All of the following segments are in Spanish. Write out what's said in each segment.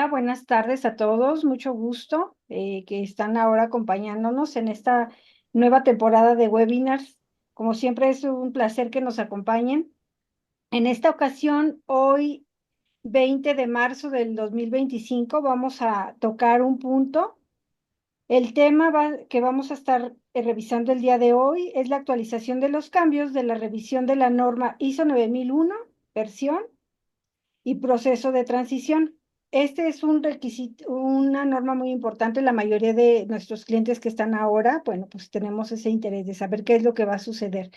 Hola, buenas tardes a todos. Mucho gusto que están ahora acompañándonos en esta nueva temporada de webinars. Como siempre es un placer que nos acompañen. En esta ocasión, hoy 20 de marzo del 2025, vamos a tocar un punto. El tema que vamos a estar revisando el día de hoy es la actualización de los cambios de la revisión de la norma ISO 9001, versión y proceso de transición. Este es un requisito, una norma muy importante. La mayoría de nuestros clientes que están ahora, bueno, pues tenemos ese interés de saber qué es lo que va a suceder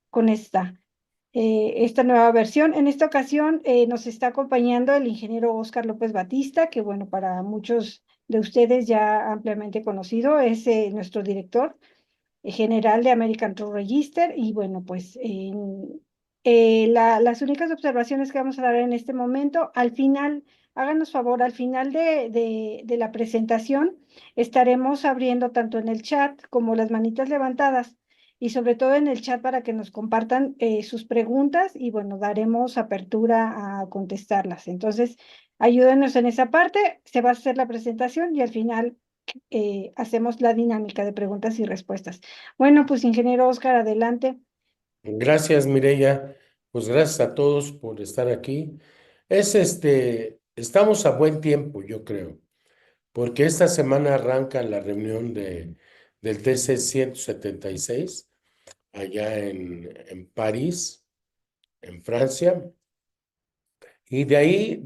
con esta nueva versión. En esta ocasión nos está acompañando el ingeniero Óscar López Batista, que bueno, para muchos de ustedes ya ampliamente conocido, es nuestro director general de American Truck Register. Y bueno, pues las únicas observaciones que vamos a dar en este momento, al final, háganos favor, al final de la presentación estaremos abriendo tanto en el chat como las manitas levantadas y sobre todo en el chat para que nos compartan sus preguntas y bueno, daremos apertura a contestarlas. Entonces, ayúdenos en esa parte, se va a hacer la presentación y al final hacemos la dinámica de preguntas y respuestas. Bueno, pues ingeniero Oscar, adelante. Gracias, Mireya. Pues gracias a todos por estar aquí. Estamos a buen tiempo, yo creo, porque esta semana arranca la reunión del TC 176 allá en París, en Francia, y de ahí,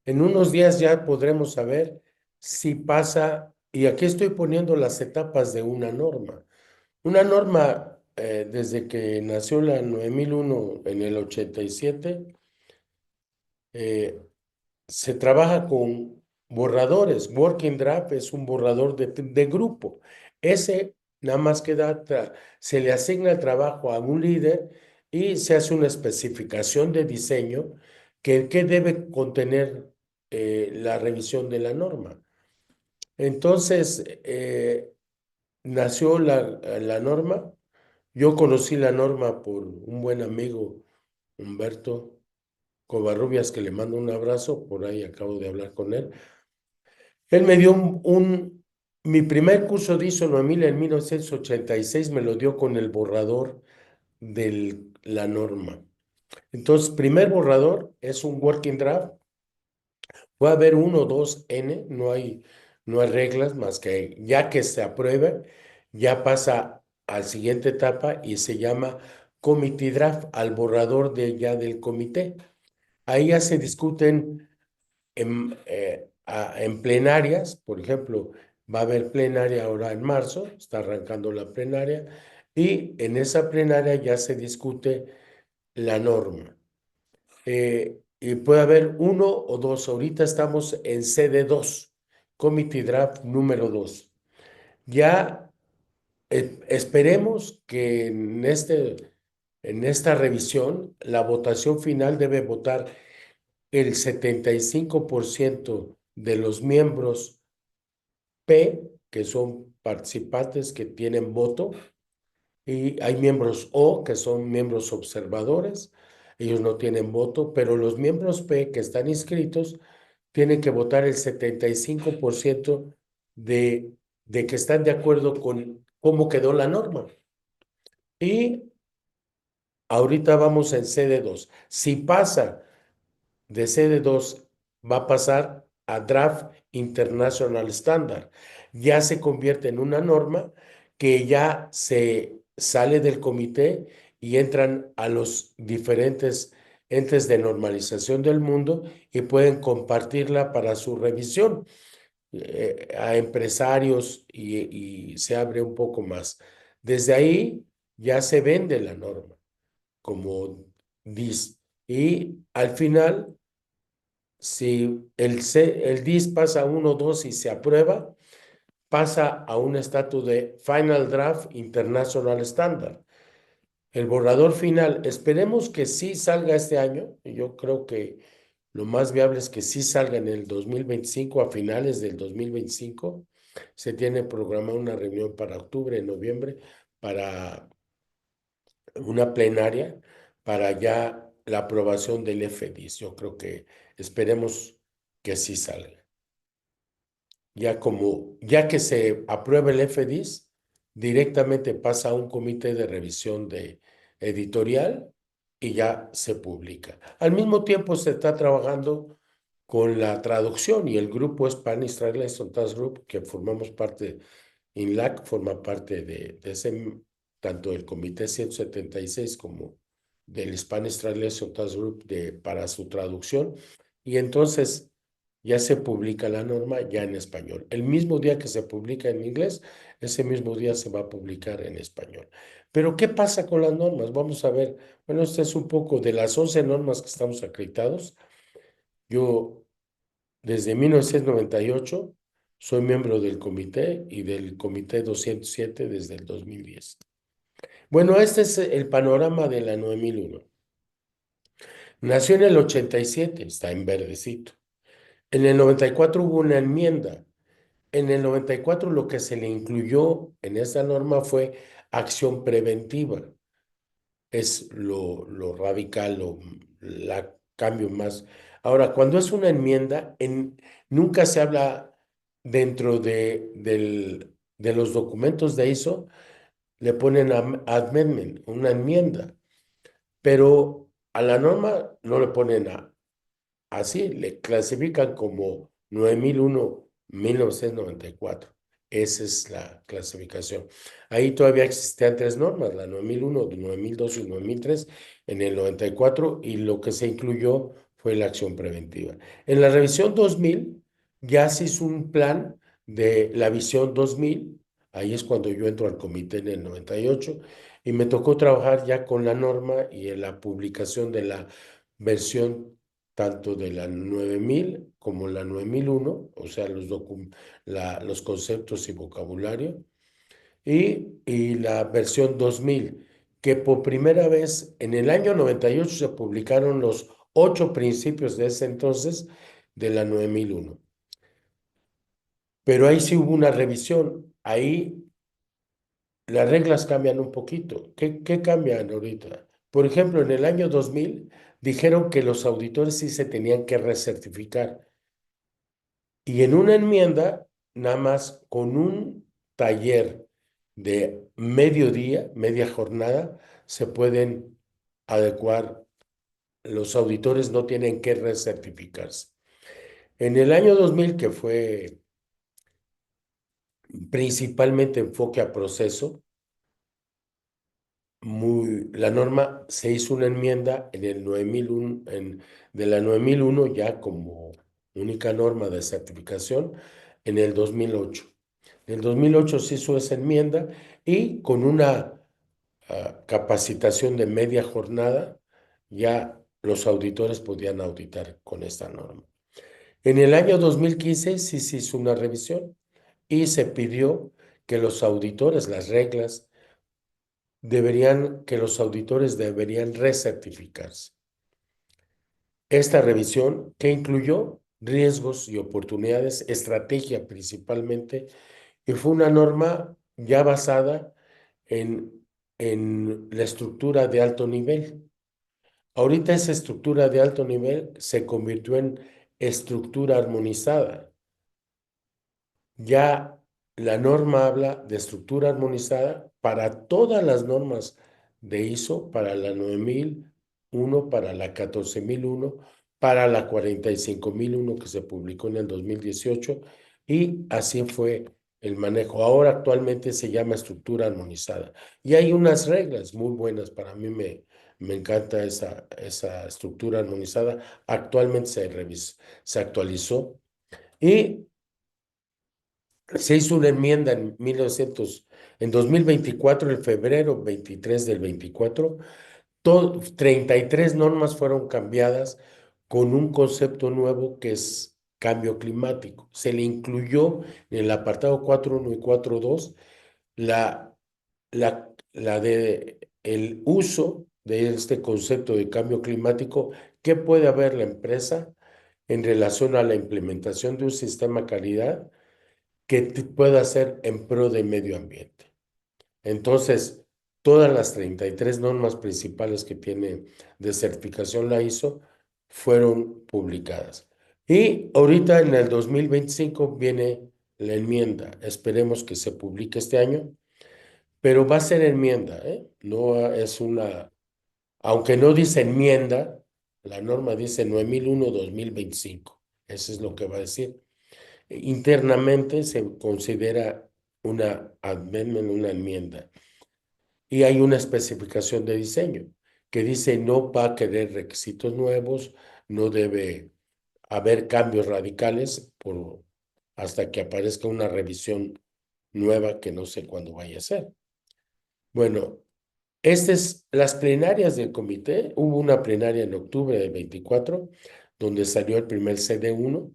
en unos días ya podremos saber si pasa, y aquí estoy poniendo las etapas de una norma. Una norma, desde que nació la 9001 en el 87, eh, se trabaja con borradores. Working Draft es un borrador de grupo. Ese nada más se le asigna el trabajo a un líder y se hace una especificación de diseño que debe contener la revisión de la norma. Entonces, nació la norma. Yo conocí la norma por un buen amigo, Humberto Covarrubias, que le mando un abrazo, por ahí acabo de hablar con él. Él me dio mi primer curso de ISO 9000 en 1986 me lo dio con el borrador de la norma. Entonces, primer borrador es un working draft. Puede haber uno, dos, N, no hay reglas más que ya que se apruebe, ya pasa a la siguiente etapa y se llama committee draft, al borrador del comité. Ahí ya se discuten en plenarias. Por ejemplo, va a haber plenaria ahora en marzo, está arrancando la plenaria, y en esa plenaria ya se discute la norma. Y puede haber uno o dos. Ahorita estamos en CD2, Committee Draft número 2. Ya esperemos que en esta revisión la votación final debe votar el 75% de los miembros P, que son participantes que tienen voto, y hay miembros O, que son miembros observadores. Ellos no tienen voto, pero los miembros P que están inscritos tienen que votar el 75% de que están de acuerdo con cómo quedó la norma. Y ahorita vamos en CD2. Si pasa de CD2, va a pasar a Draft International Standard. Ya se convierte en una norma que ya se sale del comité y entran a los diferentes entes de normalización del mundo y pueden compartirla para su revisión a empresarios y se abre un poco más. Desde ahí ya se vende la norma como DIS y al final, si el DIS pasa a 1, 2 y se aprueba, pasa a un estatus de Final Draft International Standard. El borrador final, esperemos que sí salga este año. Y yo creo que lo más viable es que sí salga en el 2025, a finales del 2025. Se tiene programada una reunión para octubre, noviembre, para una plenaria, para ya la aprobación del FDIS. Yo creo que esperemos que sí salga. Ya que se aprueba el FDIS, directamente pasa a un comité de revisión de editorial y ya se publica. Al mismo tiempo se está trabajando con la traducción y el grupo Spanish Translation Task Group, que formamos parte, INLAC forma parte de ese, tanto del Comité 176 como del Spanish Translation Task Group para su traducción. Y entonces ya se publica la norma ya en español. El mismo día que se publica en inglés, ese mismo día se va a publicar en español. Pero ¿qué pasa con las normas? Vamos a ver. Bueno, este es un poco de las 11 normas que estamos acreditados. Yo desde 1998 soy miembro del comité y del comité 207 desde el 2010. Bueno, este es el panorama de la 9001. Nació en el 87, está en verdecito. En el 94 hubo una enmienda. En el 94 lo que se le incluyó en esta norma fue acción preventiva. Es lo radical, la cambio más. Ahora, cuando es una enmienda, nunca se habla dentro de los documentos de ISO, le ponen amendment, una enmienda, pero a la norma no le ponen así, le clasifican como 9001, 1994. Esa es la clasificación. Ahí todavía existían tres normas, la 9001, 9002 y 9003 en el 94, y lo que se incluyó fue la acción preventiva. En la revisión 2000 ya se hizo un plan de la visión 2000. Ahí es cuando yo entro al comité en el 98 y me tocó trabajar ya con la norma y en la publicación de la versión tanto de la 9000 como la 9001, o sea, los conceptos y vocabulario, y la versión 2000, que por primera vez en el año 98 se publicaron los 8 principios de ese entonces de la 9001. Pero ahí sí hubo una revisión, ahí las reglas cambian un poquito. ¿Qué cambian ahorita? Por ejemplo, en el año 2000 dijeron que los auditores sí se tenían que recertificar. Y en una enmienda, nada más con un taller de mediodía, media jornada, se pueden adecuar. Los auditores no tienen que recertificarse. En el año 2000, que fue principalmente enfoque a proceso, la norma se hizo una enmienda en el 9001, de la 9001 ya como única norma de certificación en el 2008. En el 2008 se hizo esa enmienda y con una capacitación de media jornada ya los auditores podían auditar con esta norma. En el año 2015 sí se hizo una revisión y se pidió que los auditores, las reglas, que los auditores deberían recertificarse. Esta revisión, que incluyó riesgos y oportunidades, estrategia principalmente, y fue una norma ya basada en la estructura de alto nivel. Ahorita esa estructura de alto nivel se convirtió en estructura armonizada. Ya la norma habla de estructura armonizada para todas las normas de ISO, para la 9001, para la 14001, para la 45001 que se publicó en el 2018, y así fue el manejo. Ahora actualmente se llama estructura armonizada y hay unas reglas muy buenas. Para mí me encanta esa estructura armonizada. Actualmente se actualizó y se hizo una enmienda en 2024, en febrero 23 del 24, 33 normas fueron cambiadas con un concepto nuevo que es cambio climático. Se le incluyó en el apartado 4.1 y 4.2 la de el uso de este concepto de cambio climático. ¿Qué puede haber la empresa en relación a la implementación de un sistema calidad que pueda hacer en pro del medio ambiente? Entonces, todas las 33 normas principales que tiene de certificación la ISO fueron publicadas. Y ahorita en el 2025 viene la enmienda. Esperemos que se publique este año, pero va a ser enmienda, ¿eh? No es una, aunque no dice enmienda, la norma dice 9001-2025. Eso es lo que va a decir. Internamente se considera una amendment, una enmienda. Y hay una especificación de diseño que dice no va a querer requisitos nuevos, no debe haber cambios radicales hasta que aparezca una revisión nueva que no sé cuándo vaya a ser. Bueno, las plenarias del comité. Hubo una plenaria en octubre del 24, donde salió el primer CD1.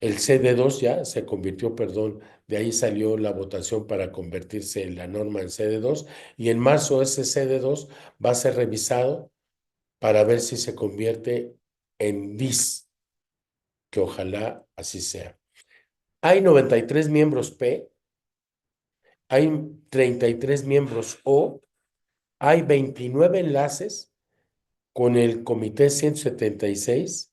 El CD2 ya se convirtió, perdón, de ahí salió la votación para convertirse en la norma en CD2, y en marzo ese CD2 va a ser revisado para ver si se convierte en DIS, que ojalá así sea. Hay 93 miembros P, hay 33 miembros O, hay 29 enlaces con el Comité 176,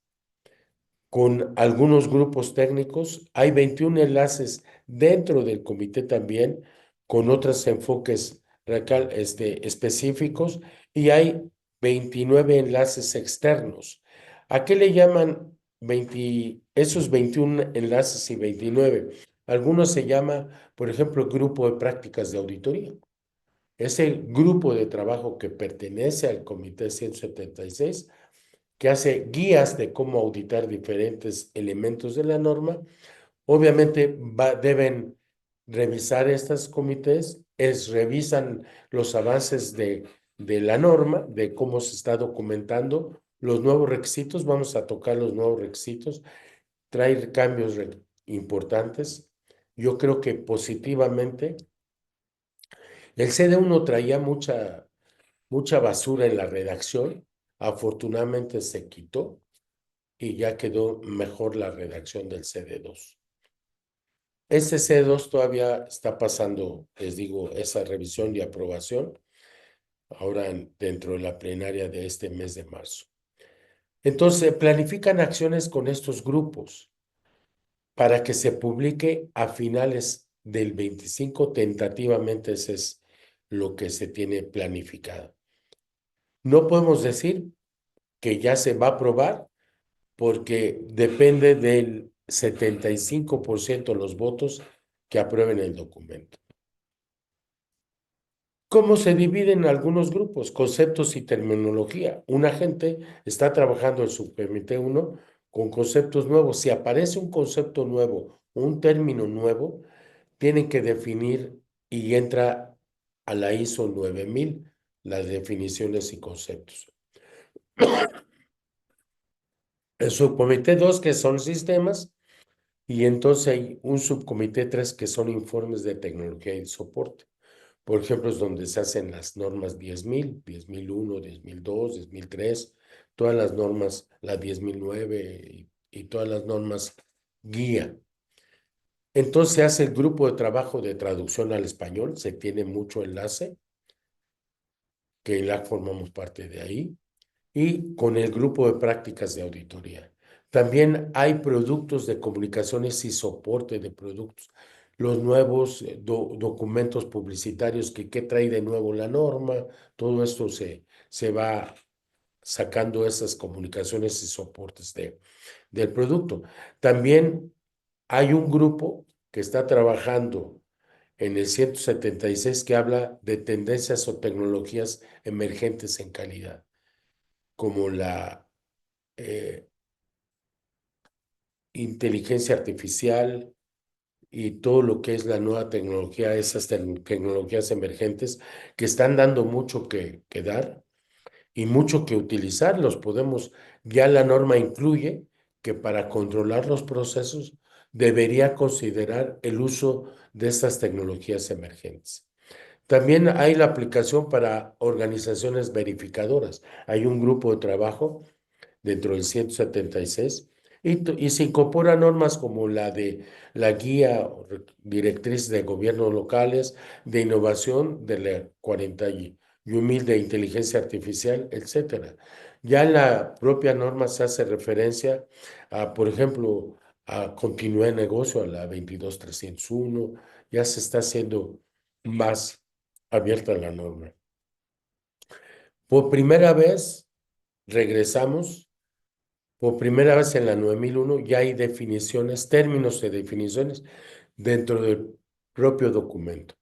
con algunos grupos técnicos. Hay 21 enlaces dentro del comité también, con otros enfoques específicos, y hay 29 enlaces externos. ¿A qué le llaman esos 21 enlaces y 29? Algunos se llama, por ejemplo, grupo de prácticas de auditoría. Ese grupo de trabajo que pertenece al Comité 176, que hace guías de cómo auditar diferentes elementos de la norma. Obviamente deben revisar estos comités, revisan los avances de la norma, de cómo se está documentando los nuevos requisitos. Vamos a tocar los nuevos requisitos, traer cambios importantes. Yo creo que positivamente el CD1 traía mucha basura en la redacción. Afortunadamente se quitó y ya quedó mejor la redacción del CD2. Este CD2 todavía está pasando, les digo, esa revisión y aprobación ahora dentro de la plenaria de este mes de marzo. Entonces, planifican acciones con estos grupos para que se publique a finales del 25, tentativamente. Ese es lo que se tiene planificado. No podemos decir que ya se va a aprobar, porque depende del 75% de los votos que aprueben el documento. ¿Cómo se dividen algunos grupos? Conceptos y terminología. Una gente está trabajando en su comité 1 con conceptos nuevos. Si aparece un concepto nuevo, un término nuevo, tienen que definir, y entra a la ISO 9000 las definiciones y conceptos. El subcomité 2, que son sistemas, y entonces hay un subcomité 3, que son informes de tecnología y soporte. Por ejemplo, es donde se hacen las normas 10.000, 10.001, 10.002, 10.003, todas las normas, la 10.009 y todas las normas guía. Entonces se hace el grupo de trabajo de traducción al español, se tiene mucho enlace, que la formamos parte de ahí, y con el grupo de prácticas de auditoría. También hay productos de comunicaciones y soporte de productos, los nuevos documentos publicitarios que trae de nuevo la norma. Todo esto se va sacando esas comunicaciones y soportes del producto. También hay un grupo que está trabajando en el 176, que habla de tendencias o tecnologías emergentes en calidad, como la eh, inteligencia artificial y todo lo que es la nueva tecnología, esas tecnologías emergentes que están dando mucho que dar y mucho que utilizar. Ya la norma incluye que para controlar los procesos debería considerar el uso de estas tecnologías emergentes. También hay la aplicación para organizaciones verificadoras. Hay un grupo de trabajo dentro del 176, y se incorporan normas como la de la guía directriz de gobiernos locales, de innovación, de la 41.000 de inteligencia artificial, etcétera. Ya en la propia norma se hace referencia a, por ejemplo, a continuidad de negocio, a la 22301, ya se está haciendo más abierta la norma. Por primera vez regresamos, por primera vez en la 9001 ya hay definiciones, términos de definiciones dentro del propio documento.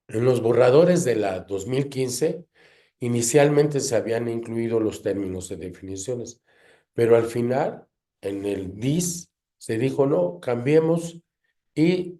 En los borradores de la 2015, inicialmente se habían incluido los términos de definiciones, pero al final, en el DIS, se dijo no, cambiemos y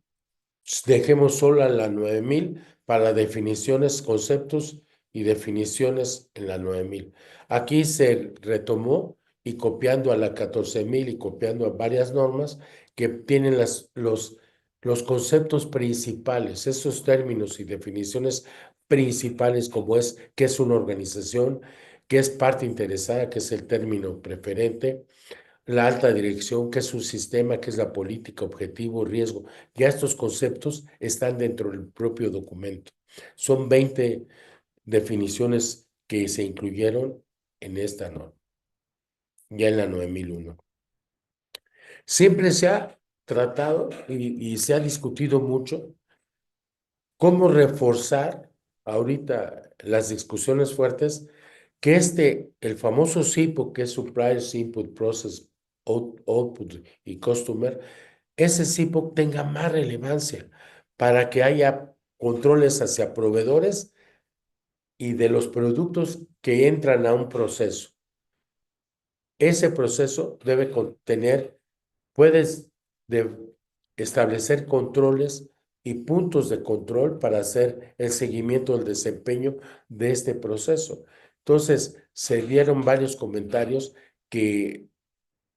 dejemos sola la 9000 para definiciones, conceptos y definiciones en la 9000. Aquí se retomó y copiando a la 14000 y copiando a varias normas que tienen los conceptos principales, esos términos y definiciones principales como es qué es una organización, qué es parte interesada, que es el término preferente, la alta dirección, qué es un sistema, qué es la política, objetivo, riesgo. Ya estos conceptos están dentro del propio documento. Son 20 definiciones que se incluyeron en esta norma, ya en la 9001. Siempre se ha tratado y se ha discutido mucho cómo reforzar ahorita las discusiones fuertes que el famoso SIPO, que es Suppliers Input Process Output y Customer, ese SIPO tenga más relevancia para que haya controles hacia proveedores y de los productos que entran a un proceso. Ese proceso debe contener, puedes establecer controles y puntos de control para hacer el seguimiento del desempeño de este proceso. Entonces, se dieron varios comentarios que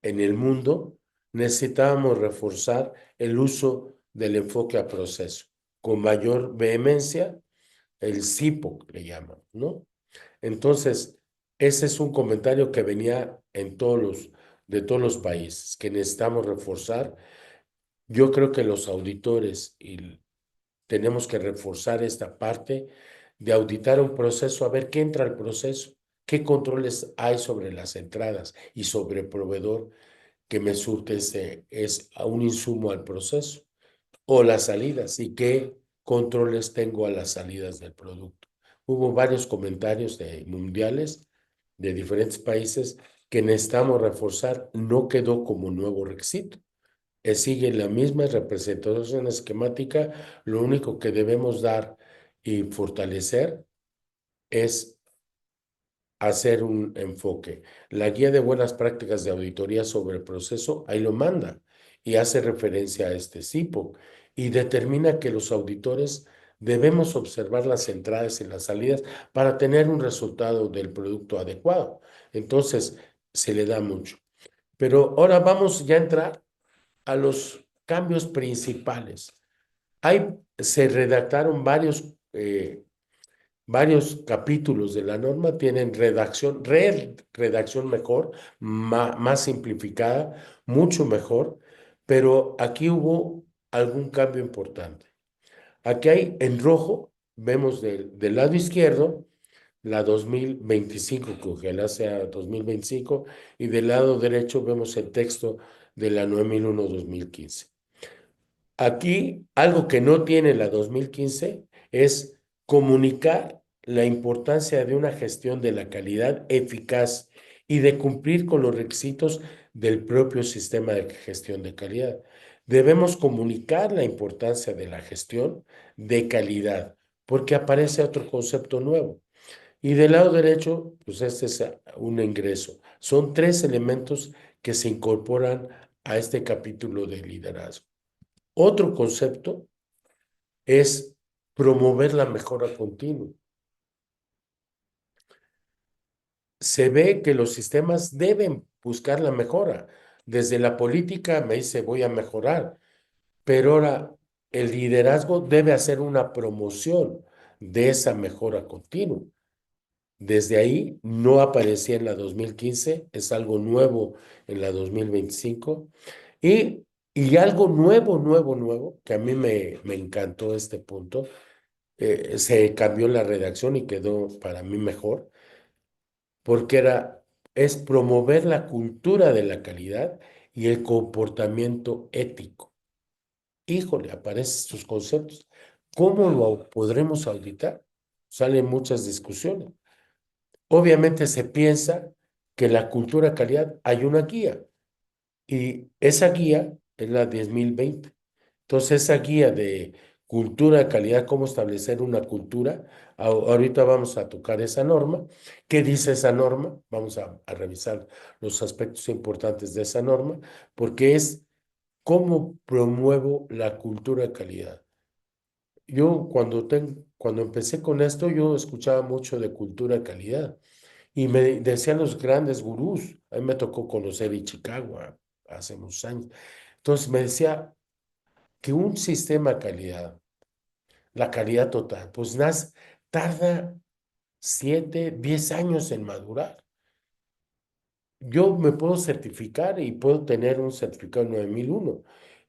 en el mundo necesitábamos reforzar el uso del enfoque a proceso con mayor vehemencia, el SIPO le llaman, ¿no? Entonces, ese es un comentario que venía de todos los países, que necesitamos reforzar. Yo creo que los auditores tenemos que reforzar esta parte de auditar un proceso, a ver qué entra al proceso, qué controles hay sobre las entradas y sobre el proveedor que me surte es a un insumo al proceso, o las salidas y qué controles tengo a las salidas del producto. Hubo varios comentarios de mundiales de diferentes países que necesitamos reforzar, no quedó como nuevo requisito. Sigue la misma representación esquemática, lo único que debemos dar y fortalecer es hacer un enfoque. La guía de buenas prácticas de auditoría sobre el proceso, ahí lo manda y hace referencia a este CIPO y determina que los auditores debemos observar las entradas y las salidas para tener un resultado del producto adecuado. Entonces, se le da mucho. Pero ahora vamos ya a entrar a los cambios principales. Se redactaron varios capítulos de la norma, tienen redacción mejor, más simplificada, mucho mejor, pero aquí hubo algún cambio importante. Aquí hay en rojo, vemos del lado izquierdo la 2025, que ojalá sea 2025, y del lado derecho vemos el texto de la 9001-2015. Aquí, algo que no tiene la 2015 es comunicar la importancia de una gestión de la calidad eficaz y de cumplir con los requisitos del propio sistema de gestión de calidad. Debemos comunicar la importancia de la gestión de calidad, porque aparece otro concepto nuevo. Y del lado derecho, pues este es un ingreso. Son tres elementos que se incorporan a este capítulo de liderazgo. Otro concepto es promover la mejora continua. Se ve que los sistemas deben buscar la mejora. Desde la política me dice voy a mejorar, pero ahora el liderazgo debe hacer una promoción de esa mejora continua. Desde ahí no aparecía en la 2015, es algo nuevo en la 2025. Y algo nuevo, que a mí me encantó este punto, se cambió la redacción y quedó para mí mejor, porque es promover la cultura de la calidad y el comportamiento ético. Híjole, aparecen sus conceptos. ¿Cómo lo podremos auditar? Salen muchas discusiones. Obviamente se piensa que la cultura de calidad hay una guía y esa guía es la 10.020. Entonces, esa guía de cultura de calidad, cómo establecer una cultura, ahorita vamos a tocar esa norma. ¿Qué dice esa norma? Vamos a revisar los aspectos importantes de esa norma, porque es cómo promuevo la cultura de calidad. Yo cuando empecé con esto, yo escuchaba mucho de cultura de calidad y me decían los grandes gurús. A mí me tocó conocer Ichikawa hace muchos años. Entonces me decía que un sistema de calidad, la calidad total, pues tarda 7, 10 años en madurar. Yo me puedo certificar y puedo tener un certificado 9001,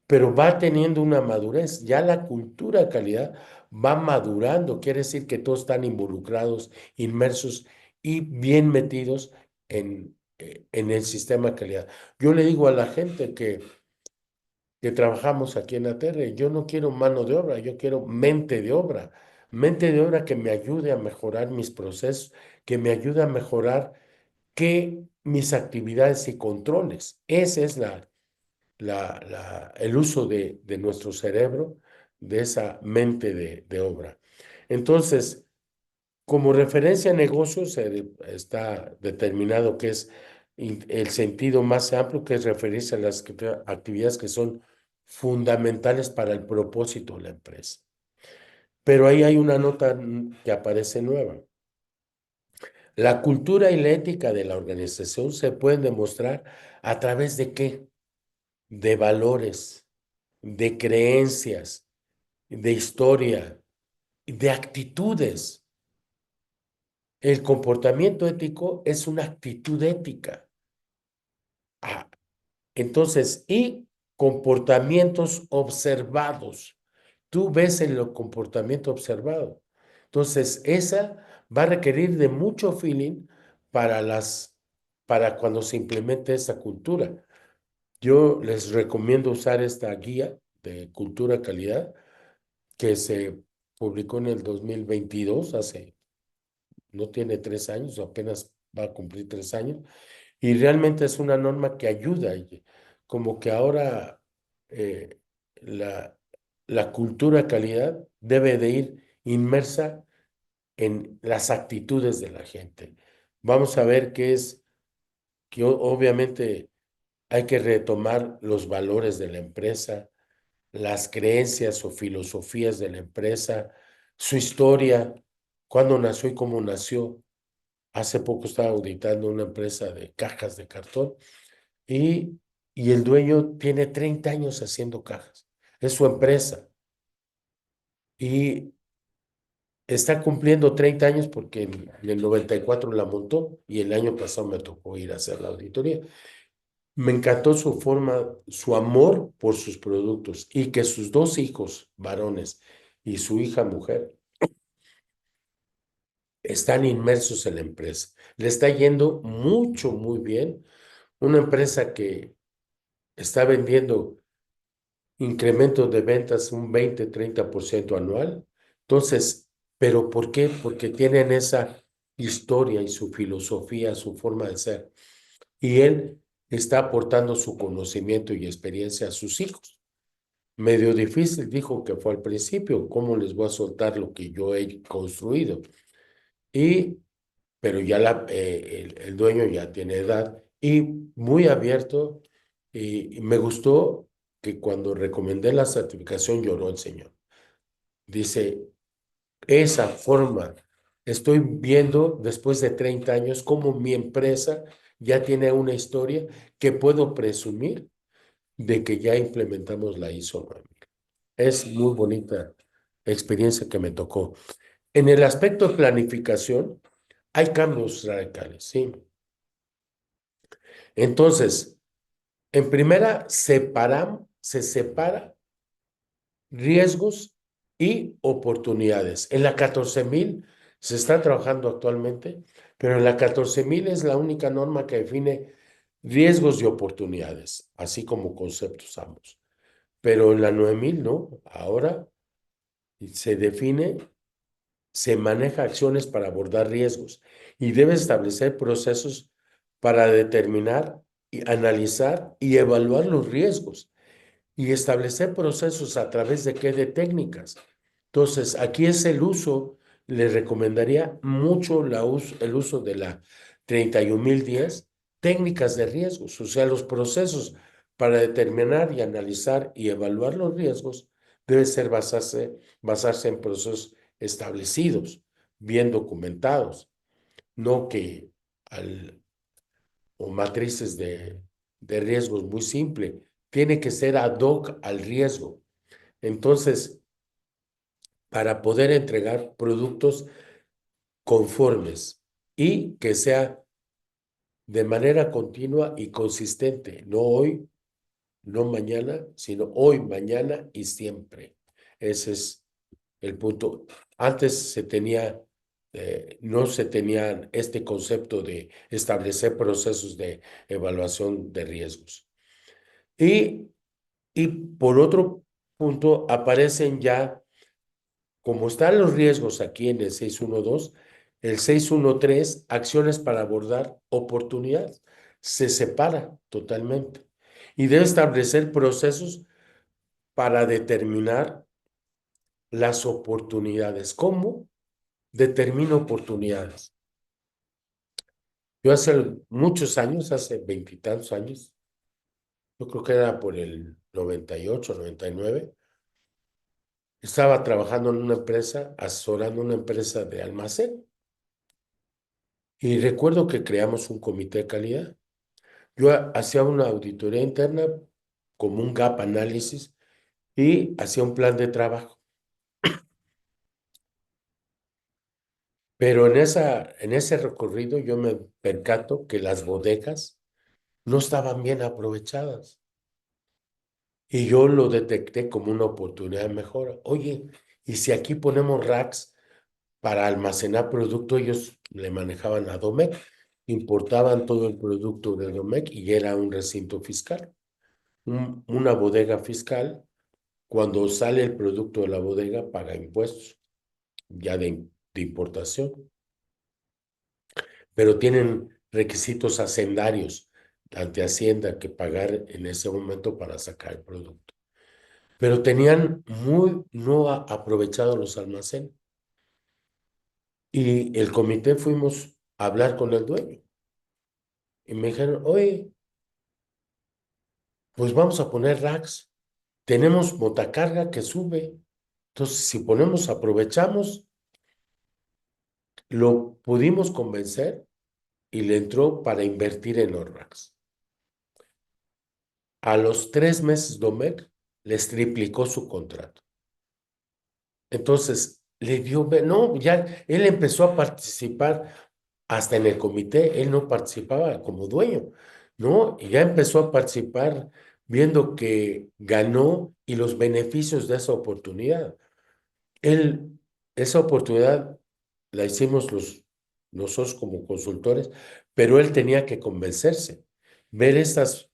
pero va teniendo una madurez. Ya la cultura de calidad va madurando, quiere decir que todos están involucrados, inmersos y bien metidos en el sistema de calidad. Yo le digo a la gente que trabajamos aquí en la tierra, yo no quiero mano de obra, yo quiero mente de obra que me ayude a mejorar mis procesos, que me ayude a mejorar que mis actividades y controles. Ese es el uso de nuestro cerebro, de esa mente de obra. Entonces, como referencia a negocios, está determinado que es el sentido más amplio, que es referirse a las actividades que son fundamentales para el propósito de la empresa. Pero ahí hay una nota que aparece nueva. La cultura y la ética de la organización se pueden demostrar a través de qué? De valores, de creencias, de historia, de actitudes. El comportamiento ético es una actitud ética. Ah, entonces, y comportamientos observados. Tú ves el comportamiento observado. Entonces, esa va a requerir de mucho feeling para para cuando se implemente esa cultura. Yo les recomiendo usar esta guía de cultura calidad que se publicó en el 2022, no tiene 3 años, apenas va a cumplir 3 años, y realmente es una norma que ayuda, y como que ahora eh, la, la cultura calidad debe de ir inmersa en las actitudes de la gente. Vamos a ver que obviamente hay que retomar los valores de la empresa, las creencias o filosofías de la empresa, su historia, cuándo nació y cómo nació. Hace poco estaba auditando una empresa de cajas de cartón y, y el dueño tiene 30 años haciendo cajas. Es su empresa y está cumpliendo 30 años porque en el 94 la montó y el año pasado me tocó ir a hacer la auditoría. Me encantó su forma, su amor por sus productos y que sus dos hijos varones y su hija mujer están inmersos en la empresa. Le está yendo mucho, muy bien. Una empresa que está vendiendo incrementos de ventas un 20-30% anual. Entonces, ¿pero por qué? Porque tienen esa historia y su filosofía, su forma de ser. Y él está aportando su conocimiento y experiencia a sus hijos. Medio difícil, dijo que fue al principio, ¿cómo les voy a soltar lo que yo he construido? Y, pero ya el dueño ya tiene edad y muy abierto y me gustó que cuando recomendé la certificación lloró el señor. Dice, esa forma, estoy viendo después de 30 años cómo mi empresa ya tiene una historia que puedo presumir de que ya implementamos la ISO 9000. Es muy bonita experiencia que me tocó. En el aspecto de planificación, hay cambios radicales, ¿sí? Entonces, en primera, se separa riesgos y oportunidades. En la 14,000 se está trabajando actualmente, pero en la 14,000 es la única norma que define riesgos y oportunidades, así como conceptos ambos. Pero en la 9,000 no, ahora se define, se maneja acciones para abordar riesgos y debe establecer procesos para determinar, y analizar y evaluar los riesgos y establecer procesos a través de qué, de técnicas. Entonces, aquí es el uso, le recomendaría mucho el uso de la 31,010, técnicas de riesgos, o sea, los procesos para determinar y analizar y evaluar los riesgos debe ser basarse en procesos establecidos, bien documentados, no que o matrices de riesgos muy simple, tiene que ser ad hoc al riesgo. Entonces, para poder entregar productos conformes y que sea de manera continua y consistente, no hoy, no mañana, sino hoy, mañana y siempre. Ese es el punto. Antes no se tenía este concepto de establecer procesos de evaluación de riesgos. Y, y por otro punto, aparecen ya, como están los riesgos aquí en el 612, el 613, acciones para abordar oportunidades, se separa totalmente y debe establecer procesos para determinar las oportunidades. ¿Cómo determino oportunidades? Yo hace muchos años, hace veintitantos años, yo creo que era por el 98, 99, estaba trabajando en una empresa, asesorando una empresa de almacén. Y recuerdo que creamos un comité de calidad. Yo hacía una auditoría interna como un gap análisis y hacía un plan de trabajo. Pero en ese recorrido yo me percato que las bodegas no estaban bien aprovechadas. Y yo lo detecté como una oportunidad de mejora. Oye, ¿y si aquí ponemos racks para almacenar producto? Ellos le manejaban a Domecq, importaban todo el producto de Domecq y era un recinto fiscal. Una bodega fiscal, cuando sale el producto de la bodega, paga impuestos ya de importación, pero tienen requisitos hacendarios ante Hacienda que pagar en ese momento para sacar el producto. Pero tenían muy no aprovechado los almacenes. Y el comité fuimos a hablar con el dueño. Y me dijeron, oye, pues vamos a poner racks. Tenemos montacarga que sube. Entonces, si ponemos, aprovechamos, lo pudimos convencer y le entró para invertir en los racks. A los 3 meses, Domecq les triplicó su contrato. Entonces, le dio, no, ya él empezó a participar hasta en el comité, él no participaba como dueño, ¿no? Y ya empezó a participar viendo que ganó y los beneficios de esa oportunidad. Él, esa oportunidad la hicimos nosotros como consultores, pero él tenía que convencerse, ver estas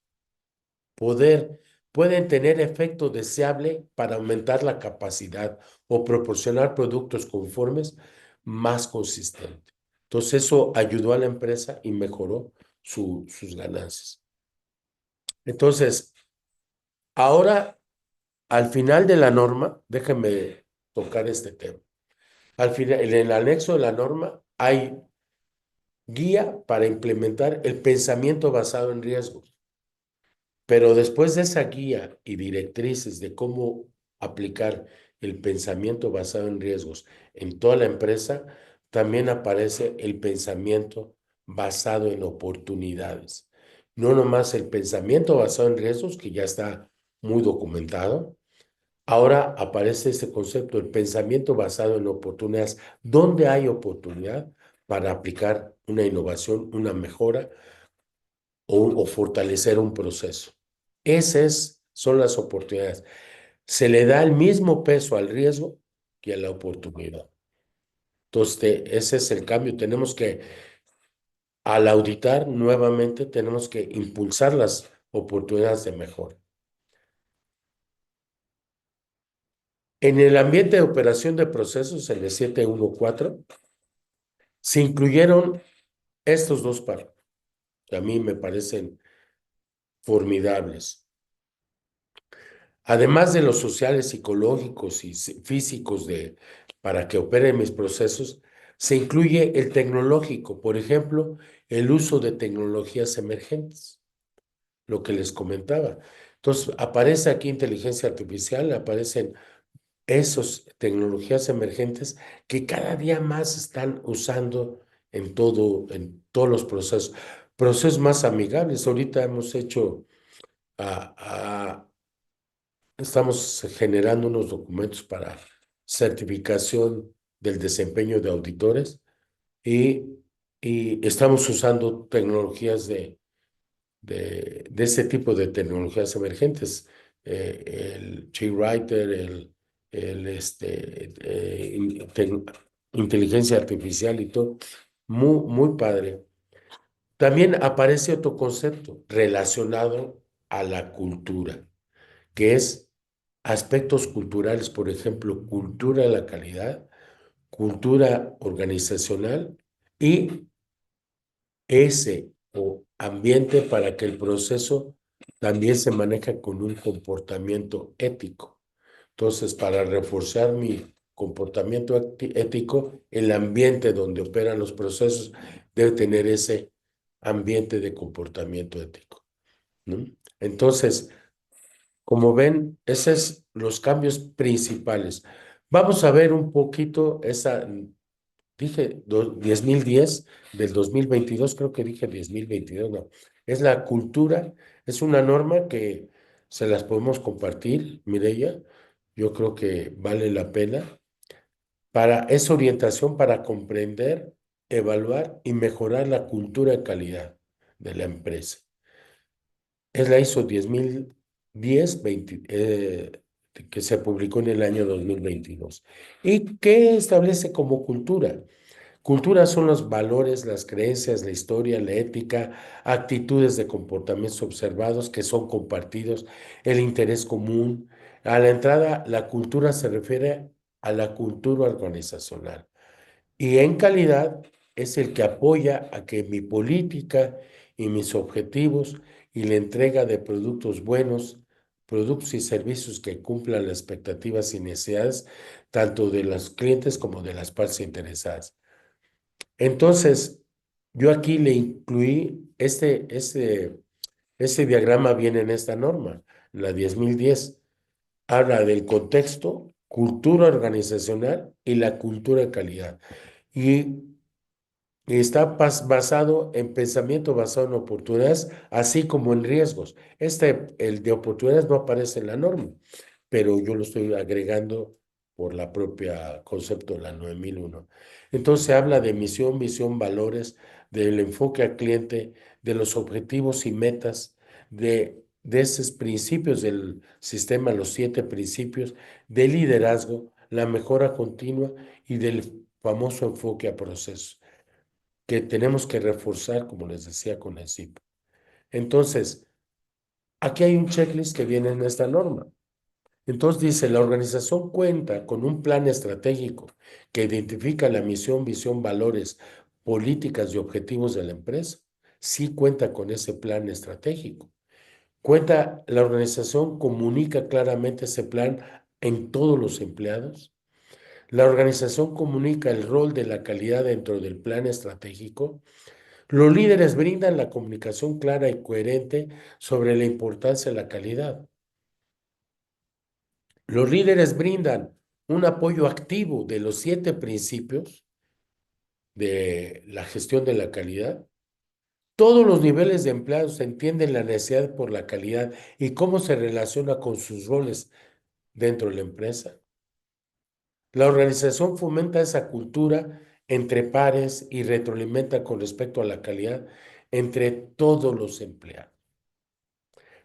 poder, pueden tener efecto deseable para aumentar la capacidad o proporcionar productos conformes más consistentes. Entonces eso ayudó a la empresa y mejoró sus ganancias. Entonces, ahora, al final de la norma, déjenme tocar este tema. Al final, en el anexo de la norma hay guía para implementar el pensamiento basado en riesgos. Pero después de esa guía y directrices de cómo aplicar el pensamiento basado en riesgos en toda la empresa, también aparece el pensamiento basado en oportunidades. No nomás el pensamiento basado en riesgos, que ya está muy documentado. Ahora aparece este concepto, el pensamiento basado en oportunidades. ¿Dónde hay oportunidad para aplicar una innovación, una mejora o fortalecer un proceso? Esas son las oportunidades. Se le da el mismo peso al riesgo y a la oportunidad. Entonces, ese es el cambio. Tenemos que, al auditar nuevamente, tenemos que impulsar las oportunidades de mejora. En el ambiente de operación de procesos, en el 714, se incluyeron estos dos párrafos, que a mí me parecen formidables. Además de los sociales, psicológicos y físicos para que operen mis procesos, se incluye el tecnológico, por ejemplo, el uso de tecnologías emergentes, lo que les comentaba. Entonces, aparece aquí inteligencia artificial, aparecen esas tecnologías emergentes que cada día más están usando en todos los procesos, procesos más amigables. Ahorita hemos hecho, ah, ah, estamos generando unos documentos para certificación del desempeño de auditores y, y estamos usando tecnologías de ese tipo de tecnologías emergentes, el GWriter, inteligencia artificial y todo, muy, muy padre. También aparece otro concepto relacionado a la cultura, que es aspectos culturales, por ejemplo, cultura de la calidad, cultura organizacional y ese o ambiente para que el proceso también se maneje con un comportamiento ético. Entonces, para reforzar mi comportamiento ético, el ambiente donde operan los procesos debe tener ese ambiente de comportamiento ético, ¿no? Entonces, como ven, esos son los cambios principales. Vamos a ver un poquito esa. Dije 10.010 del 2022, creo que dije 10.022, no. Es la cultura, es una norma que se las podemos compartir, Mireya. Yo creo que vale la pena es orientación para comprender, evaluar y mejorar la cultura de calidad de la empresa. Es la ISO 10.010, que se publicó en el año 2022. ¿Y qué establece como cultura? Cultura son los valores, las creencias, la historia, la ética, actitudes de comportamientos observados que son compartidos, el interés común. A la entrada, la cultura se refiere a la cultura organizacional. Y en calidad es el que apoya a que mi política y mis objetivos y la entrega de productos buenos, productos y servicios que cumplan las expectativas y necesidades tanto de los clientes como de las partes interesadas. Entonces, yo aquí le incluí este diagrama viene en esta norma, la 10.010. Habla del contexto, cultura organizacional y la cultura de calidad. Y, y está basado en pensamiento basado en oportunidades, así como en riesgos. El de oportunidades no aparece en la norma, pero yo lo estoy agregando por la propia concepto de la 9001. Entonces se habla de misión, visión, valores, del enfoque al cliente, de los objetivos y metas, de esos principios del sistema, los 7 principios, de liderazgo, la mejora continua y del famoso enfoque a procesos, que tenemos que reforzar, como les decía, con el CIP. Entonces, aquí hay un checklist que viene en esta norma. Entonces dice, la organización cuenta con un plan estratégico que identifica la misión, visión, valores, políticas y objetivos de la empresa. Sí cuenta con ese plan estratégico. La organización comunica claramente ese plan en todos los empleados. La organización comunica el rol de la calidad dentro del plan estratégico. Los líderes brindan la comunicación clara y coherente sobre la importancia de la calidad. Los líderes brindan un apoyo activo de los 7 principios de la gestión de la calidad. Todos los niveles de empleados entienden la necesidad por la calidad y cómo se relaciona con sus roles dentro de la empresa. La organización fomenta esa cultura entre pares y retroalimenta con respecto a la calidad entre todos los empleados.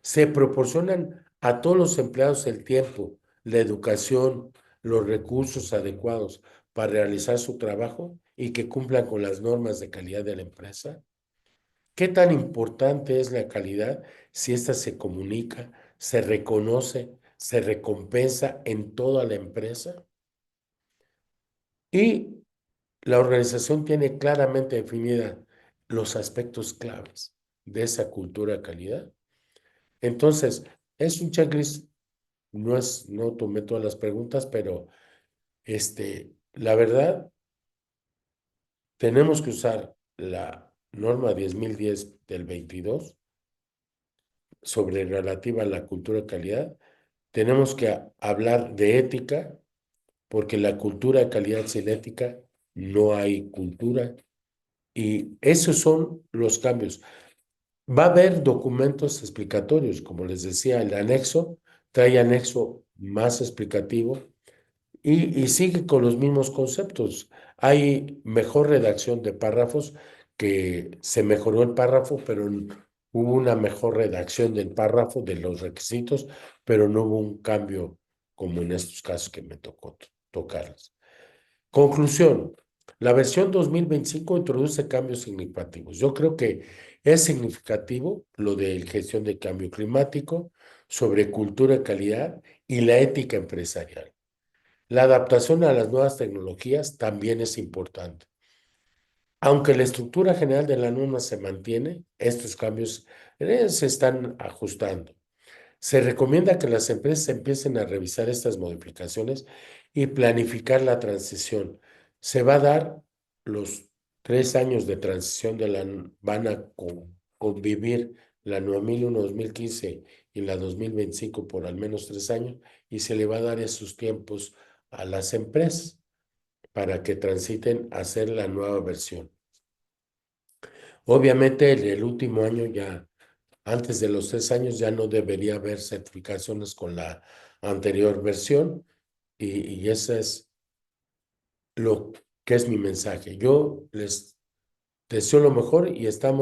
Se proporcionan a todos los empleados el tiempo, la educación, los recursos adecuados para realizar su trabajo y que cumplan con las normas de calidad de la empresa? ¿Qué tan importante es la calidad si ésta se comunica, se reconoce, se recompensa en toda la empresa? Y la organización tiene claramente definida los aspectos claves de esa cultura de calidad. Entonces, es un checklist, no tomé todas las preguntas, pero la verdad, tenemos que usar la norma 10.010 del 22 sobre relativa a la cultura de calidad. Tenemos que hablar de ética, porque la cultura de calidad sin ética no hay cultura. Y esos son los cambios. Va a haber documentos explicatorios, como les decía, el anexo trae anexo más explicativo y sigue con los mismos conceptos. Hay mejor redacción de párrafos, que se mejoró el párrafo, pero hubo una mejor redacción del párrafo, de los requisitos, pero no hubo un cambio como en estos casos que me tocó tocarles. Conclusión, la versión 2025 introduce cambios significativos. Yo creo que es significativo lo de gestión de cambio climático, sobre cultura de calidad y la ética empresarial. La adaptación a las nuevas tecnologías también es importante. Aunque la estructura general de la norma se mantiene, estos cambios se están ajustando. Se recomienda que las empresas empiecen a revisar estas modificaciones y planificar la transición. Se va a dar los 3 años de transición van a convivir la 9001-2015 y la 2025 por al menos 3 años, y se le va a dar esos tiempos a las empresas para que transiten a hacer la nueva versión. Obviamente, en el último año ya, antes de los 3 años, ya no debería haber certificaciones con la anterior versión, y ese es lo que es mi mensaje. Yo les deseo lo mejor y este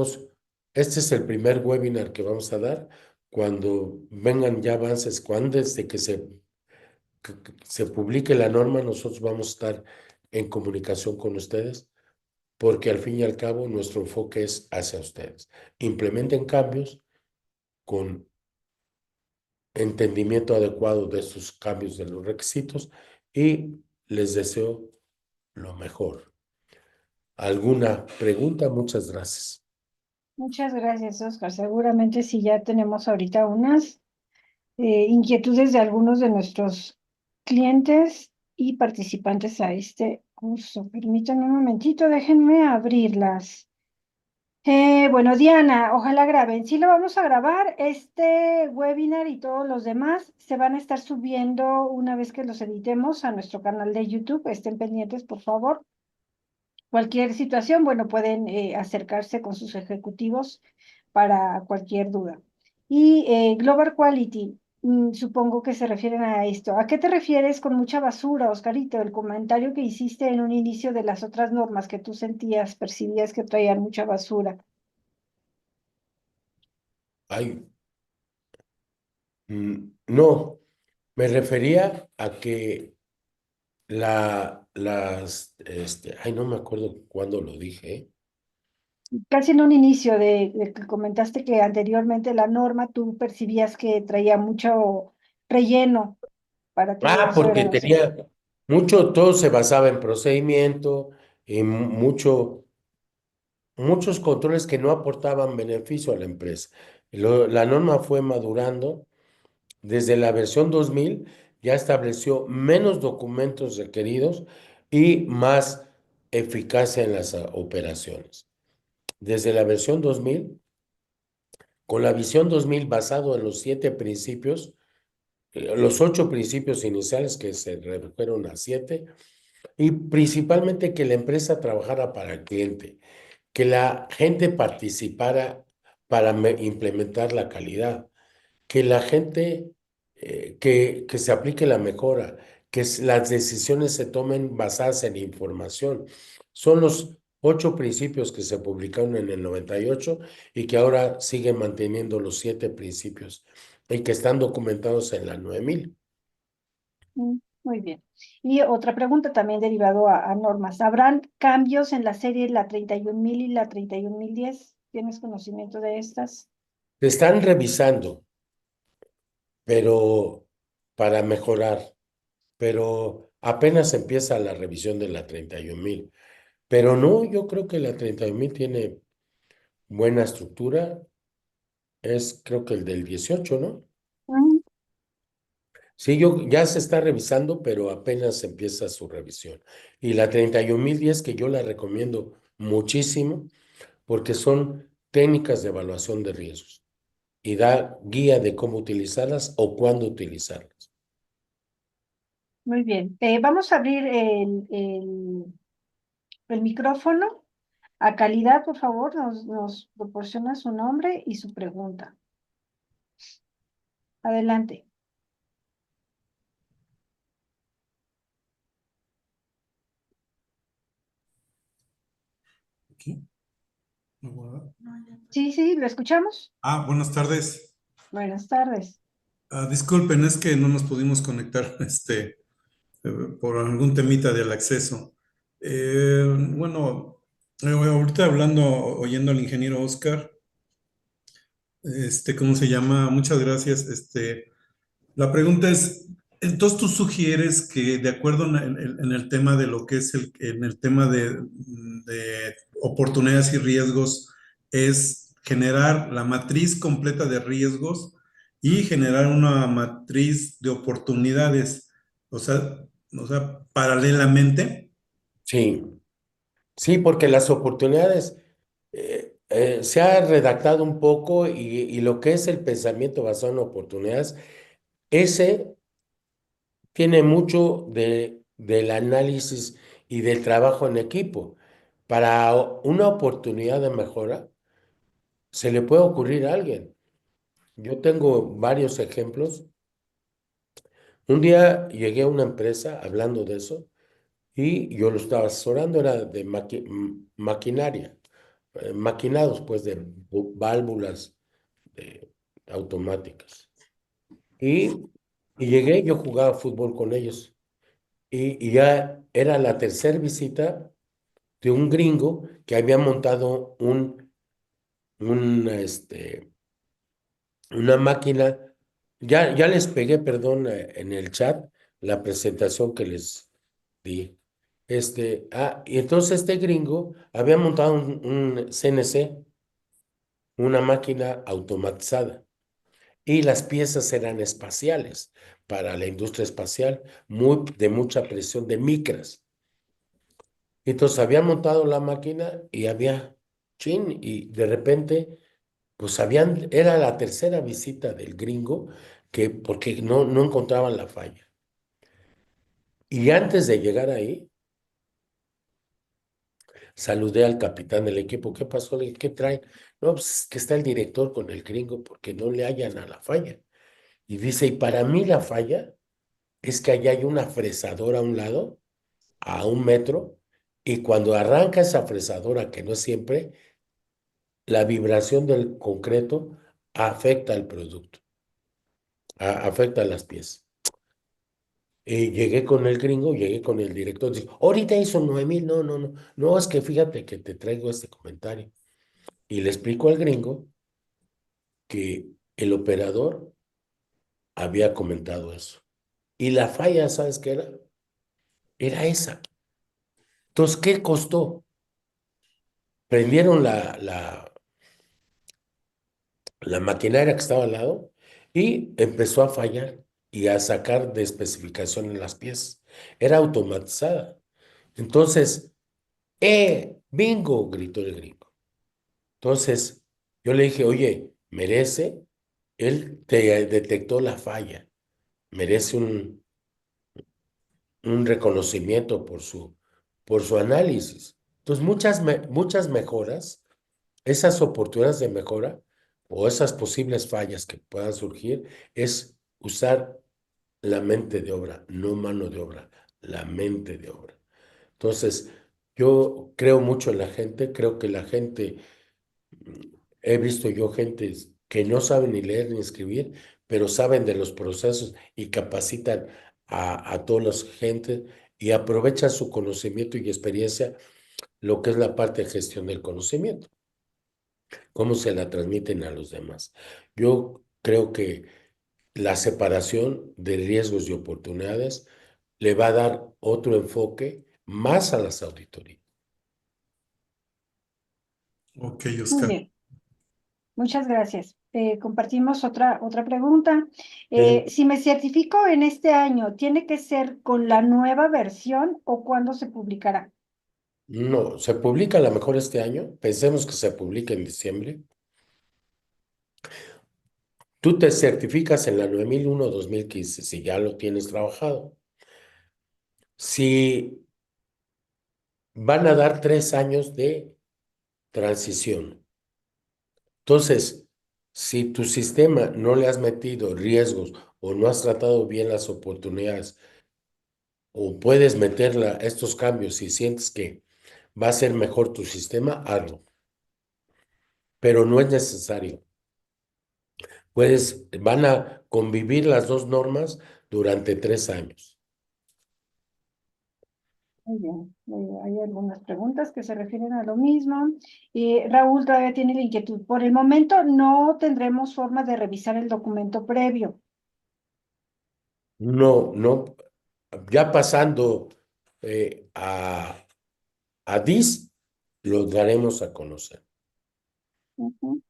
es el primer webinar que vamos a dar. Cuando vengan ya avances, cuando desde que se publique la norma, nosotros vamos a estar en comunicación con ustedes, porque al fin y al cabo nuestro enfoque es hacia ustedes. Implementen cambios con entendimiento adecuado de estos cambios de los requisitos, y les deseo lo mejor. ¿Alguna pregunta? Muchas gracias. Muchas gracias, Oscar. Seguramente sí ya tenemos ahorita unas inquietudes de algunos de nuestros clientes y participantes a este curso. Permítanme un momentito, déjenme abrirlas. Bueno, Diana, ojalá graben. Sí lo vamos a grabar. Este webinar y todos los demás se van a estar subiendo una vez que los editemos a nuestro canal de YouTube. Estén pendientes, por favor. Cualquier situación, bueno, pueden acercarse con sus ejecutivos para cualquier duda. Y Global Quality, supongo que se refieren a esto. ¿A qué te refieres con mucha basura, Oscarito? El comentario que hiciste en un inicio de las otras normas que tú sentías, percibías que traían mucha basura. Ay, no, me refería a que no me acuerdo cuándo lo dije, ¿eh? Casi en un inicio de que comentaste que anteriormente la norma tú percibías que traía mucho relleno para ti. Ah, Eso porque era, sí. tenía todo se basaba en procedimiento y muchos controles que no aportaban beneficio a la empresa. La norma fue madurando. Desde la versión 2000 ya estableció menos documentos requeridos y más eficacia en las operaciones. Desde la versión 2000, con la visión 2000 basado en los 7 principios, los 8 principios iniciales que se redujeron a 7, y principalmente que la empresa trabajara para el cliente, que la gente participara para implementar la calidad, que la gente, que se aplique la mejora, que las decisiones se tomen basadas en información. Son los 8 principios que se publicaron en el 98 y que ahora siguen manteniendo los 7 principios y que están documentados en la 9000. Muy bien. Y otra pregunta también derivado a normas. ¿Habrán cambios en la serie la 31000 y la 31010? ¿Tienes conocimiento de estas? Se están revisando, pero para mejorar, pero apenas empieza la revisión de la 31000. Pero no, yo creo que la 31000 tiene buena estructura. Es creo que el del 18, ¿no? Mm, Sí, ya se está revisando, pero apenas empieza su revisión. Y la 31010 que yo la recomiendo muchísimo porque son técnicas de evaluación de riesgos y da guía de cómo utilizarlas o cuándo utilizarlas. muy bien. Vamos a abrir el micrófono. A calidad, por favor, nos proporciona su nombre y su pregunta. Adelante. Aquí. ¿Me guarda? Sí, sí, ¿lo escuchamos? Buenas tardes. Buenas tardes. Disculpen, es que no nos pudimos conectar por algún temita del acceso. Bueno, ahorita hablando, oyendo al ingeniero Oscar, ¿cómo se llama? Muchas gracias. La pregunta es, entonces tú sugieres que de acuerdo en el tema de lo que es en el tema de oportunidades y riesgos, es generar la matriz completa de riesgos y generar una matriz de oportunidades, paralelamente. Sí, sí, porque las oportunidades se ha redactado un poco y lo que es el pensamiento basado en oportunidades, ese tiene mucho del análisis y del trabajo en equipo. Para una oportunidad de mejora, se le puede ocurrir a alguien. Yo tengo varios ejemplos. Un día llegué a una empresa hablando de eso y yo lo estaba asesorando, era de maquinaria, maquinados pues de válvulas automáticas. Y, y llegué, yo jugaba fútbol con ellos y ya era la tercera visita de un gringo que había montado una máquina. Ya les pegué, perdón, en el chat la presentación que les di. Y entonces este gringo había montado un CNC, una máquina automatizada, y las piezas eran espaciales para la industria espacial, de mucha presión de micras. Entonces habían montado la máquina y y de repente, pues era la tercera visita del gringo porque no encontraban la falla. Y antes de llegar ahí, saludé al capitán del equipo. ¿Qué pasó? Le dije, ¿qué traen? No, pues que está el director con el gringo porque no le hallan a la falla. Y dice, y para mí la falla es que allá hay una fresadora a un lado, a 1 metro, y cuando arranca esa fresadora, que no es siempre, la vibración del concreto afecta al producto, afecta a las piezas. Llegué con el gringo, llegué con el director, dice, ahorita hizo 9000, no, es que fíjate que te traigo este comentario. Y le explico al gringo que el operador había comentado eso. Y la falla, ¿sabes qué era? Era esa. Entonces, ¿qué costó? Prendieron la maquinaria que estaba al lado y empezó a fallar y a sacar de especificación en las piezas. Era automatizada. Entonces, bingo, gritó el gringo. Entonces, yo le dije, oye, merece, él te detectó la falla, merece un reconocimiento por su análisis. Entonces, muchas mejoras, esas oportunidades de mejora o esas posibles fallas que puedan surgir, es usar la mente de obra, no mano de obra, la mente de obra. Entonces, yo creo mucho en la gente, creo que la gente, he visto yo gente que no saben ni leer ni escribir, pero saben de los procesos y capacitan a toda la gente y aprovecha su conocimiento y experiencia, lo que es la parte de gestión del conocimiento, cómo se la transmiten a los demás. Yo creo que la separación de riesgos y oportunidades le va a dar otro enfoque más a las auditorías. Ok, Muy Oscar. bien, muchas gracias. Compartimos otra pregunta. Eh, Si me certifico en este año, ¿tiene que ser con la nueva versión o cuándo se publicará? no, se publica a lo mejor este año, pensemos que se publica en diciembre. Tú te certificas en la 9001-2015 si ya lo tienes trabajado. Si van a dar 3 años de transición. Entonces, si tu sistema no le has metido riesgos o no has tratado bien las oportunidades o puedes meterla estos cambios si sientes que va a ser mejor tu sistema, hazlo. Pero no es necesario. Van a convivir las dos normas durante 3 años. Muy bien, hay algunas preguntas que se refieren a lo mismo. Y Raúl todavía tiene la inquietud. Por el momento no tendremos forma de revisar el documento previo. No, no, ya pasando a DIS, lo daremos a conocer. Ujú.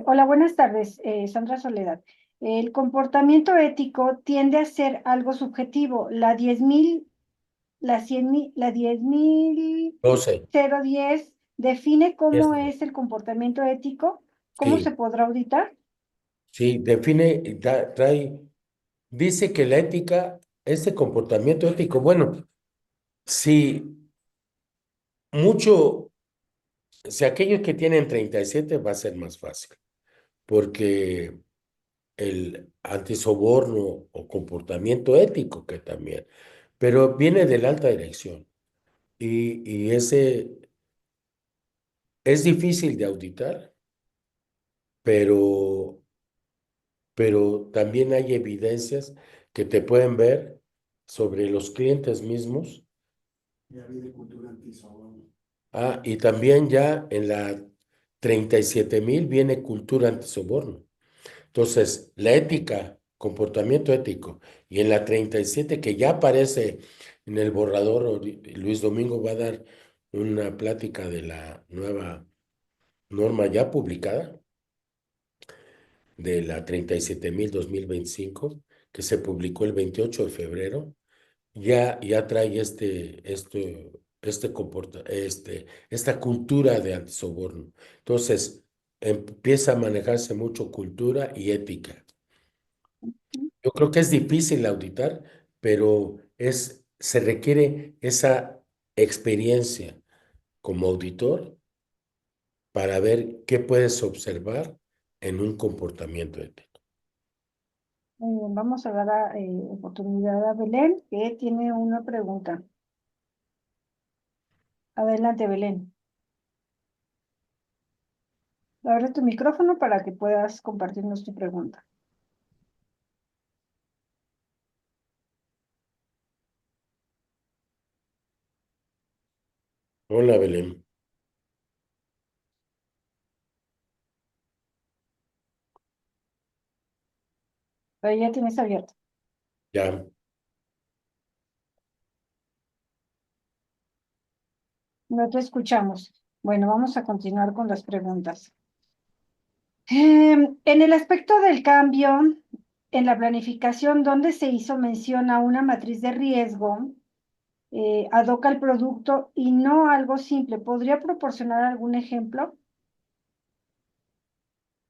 Hola, buenas tardes, Sandra Soledad. El comportamiento ético tiende a ser algo subjetivo. La 10.000, la 100.000, la 10.000, 12. 010 define cómo Este, es el comportamiento ético. ¿Cómo se sí, podrá auditar? sí, define, dice que la ética, este comportamiento ético, bueno, si mucho, si aquellos que tienen 37 va a ser más fácil, porque el antisoborno o comportamiento ético que también, pero viene de la alta dirección y ese es difícil de auditar, pero, pero también hay evidencias que te pueden ver sobre los clientes mismos. Ya vi de cultura antisoborno. Ah, y también ya en la 37.000 viene cultura antisoborno. Entonces, la ética, comportamiento ético, y en la 37 que ya aparece en el borrador, Luis Domingo va a dar una plática de la nueva norma ya publicada, de la 37.000-2025 que se publicó el 28 de febrero. Ya trae esta cultura de antisoborno. Entonces, empieza a manejarse mucho cultura y ética. Yo creo que es difícil auditar, pero se requiere esa experiencia como auditor para ver qué puedes observar en un comportamiento ético. Vamos a dar oportunidad a Belén, que tiene una pregunta. Adelante, Belén. Abre tu micrófono para que puedas compartirnos tu pregunta. Hola, Belén. Ahí ya tienes abierto. Ya. No te escuchamos. Bueno, vamos a continuar con las preguntas. En el aspecto del cambio en la planificación, donde se hizo mención a una matriz de riesgo, adoca el producto y no algo simple. ¿Podría proporcionar algún ejemplo?